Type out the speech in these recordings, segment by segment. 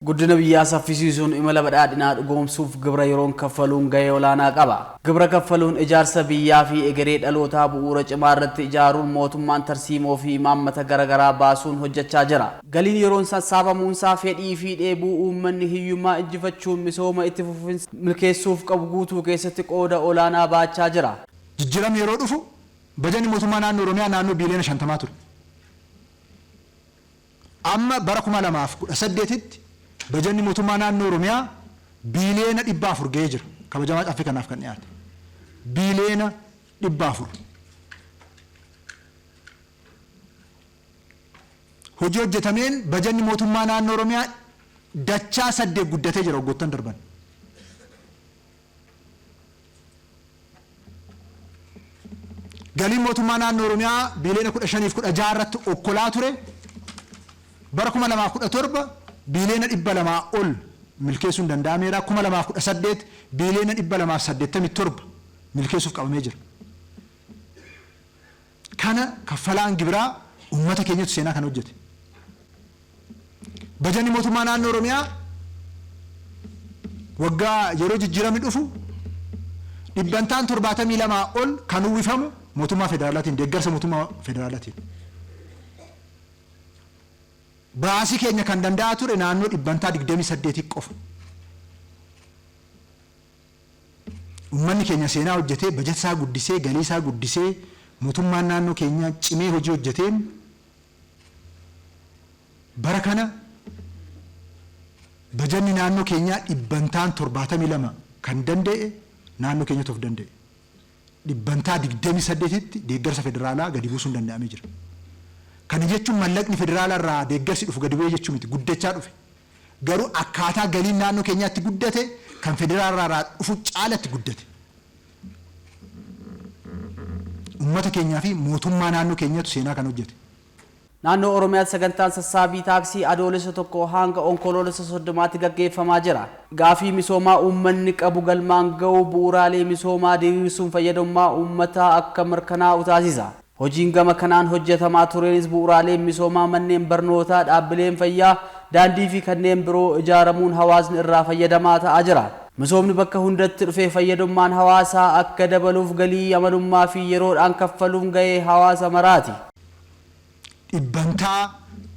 Guddina biyyaa saffisiisuun imala badhaadhinaa dhugoomsuuf gibira yeroon kaffaluun gahee olaanaa qaba. Gibira kaffaluun ijaarsa biyyaa fi egeree dhalootaa bu'uura cimaa irratti ijaaruun mootummaan tarsiimoo fi imaammata garaagaraa baasuun hojjechaa jira. Galiin yeroon sassaabamuunsaa fedhii fi dheebuu uummanni hiyyummaa injifachuun misooma itti fufiinsa milkeessuuf qabu guutuu keessatti qooda olaanaa baachaa jira. Jijjiiramni yeroo dhufu bajanni mootummaa naannoo Oromiyaa naannoo biiliyoona 50 ture. Amma bara 2018tti bajanni mootummaa naannoo Oromiyaa biiliyoona 400 ga'ee jira. Kabajamaa caffee kanaaf kan dhiyaate. Biiliyoona 400. Hojii hojjetameen bajanni mootummaa naannoo Oromiyaa dachaa 8 guddatee jira waggoottan darban. Galiin mootummaa naannoo Oromiyaa biiliyoona 15 fi 16 irratti okkolaa ture. Bara 2017 biiliyoona 200 ol milkeessuun danda'ameera. 2018 biiliyoona 287 milkeessuuf qabamee jira. Kana kaffalaan gibiraa uummata keenyatu seenaa kan hojjete. Bajanni mootummaa naannoo Oromiyaa waggaa yeroo jijjiiramni dhufu dhibbantaan 72 ol kan uwwifamu mootummaa federaalaatiin, deeggarsa mootummaa federaalaatiin. Baasii keenya kan danda'a ture naannoo dhibbantaa 28 qofa. Uummanni keenya seenaa hojjetee, bajetsaa guddisee, galiisaa guddisee, mootummaan naannoo keenya cimee hojii hojjeteen bara kana bajanni naannoo keenyaa dhibbantaan 72 kan danda'e naannoo keenyatu of danda'e. Dhibbantaa 28tti deeggarsa federaalaa gadi buusuun danda'amee jira. Kana jechuun mallaqni federaalaa irraa deeggarsi dhufu gadi bu'ee jechuun miti, guddachaa dhufe. Garuu akkaataa galiin naannoo keenyaatti guddate kan federaalaa irraa dhufu caalatti guddate. Uummata keenyaa fi mootummaa naannoo keenyatu seenaa kan hojjete. Naannoo Oromiyaatti sagantaan sassaabii taaksii adoolessa tokko hanga onkoloolessa 30tti gaggeeffamaa jira. Gaafii misoomaa uummanni qabu galmaan ga'uu bu'uuraalee misoomaa diriirsuun fayyadamummaa uummataa akka mirkanaa'u taasisa. Hojiin gama kanaan hojjetamaa tureenis bu'uuraaleen misoomaa manneen barnootaa, dhaabbileen fayyaa, daandii fi kanneen biroo ijaaramuun hawaasni irraa fayyadamaa ta'aa jira. Misoomni bakka hundatti dhufee fayyadamummaan hawaasaa akka dabaluuf galii amalummaa fi yeroodhaan kaffaluun gahee hawaasa maraati. Dhibbantaa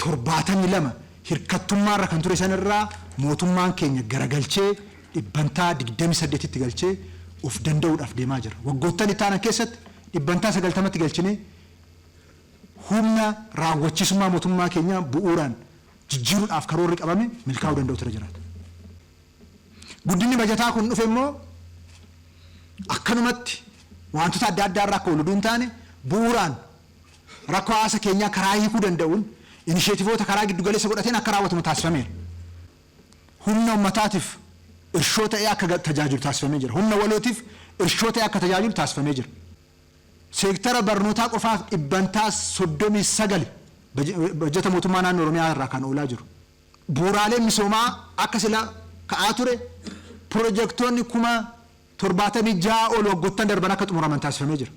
72 hirkattummaarra kan ture sanarraa mootummaan keenya garagalchee dhibbantaa 28tti galchee of danda'uudhaaf deemaa jira. Waggoottan itti aanan keessatti dhibbantaa 90tti galchinee humna raawwachiisummaa mootummaa keenyaa bu'uuraan jijjiiruudhaaf karoorri qabame milkaa'uu danda'u ture jiraata. Guddinni bajataa kun dhufe immoo akkanumatti wantoota adda addaa irraa akka oolu hin taane bu'uuraan rakkoo hawaasa keenyaa karaa hiikuu danda'uun inisheetivoota karaa giddu galeessa godhateen akka raawwatamu taasifameera. Humna uummataatiif irshoo ta'ee akka tajaajilu taasifamee jira. Humna walootiif irshoo ta'ee akka tajaajilu taasifamee jira. Seektara barnootaa qofaaf dhibbantaa 39 bajata mootummaa naannoo Oromiyaa irraa kan oolaa jiru. Bu'uuraaleen misoomaa akka sila ka'aa ture pirojektoonni 76 ol waggoottan darban akka xumuraman taasifamee jira.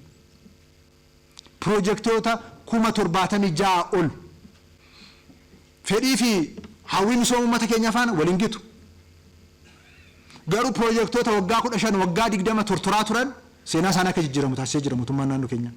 Projektoota 76 ol fedhii fi hawwii misooma uummata keenya faana waliin gitu. Garuu projektoota waggaa 15 waggaa 20 tortoraa turan seenaa isaanii akka jijjiiramu taasisee jira mootummaan naannoo keenyaa.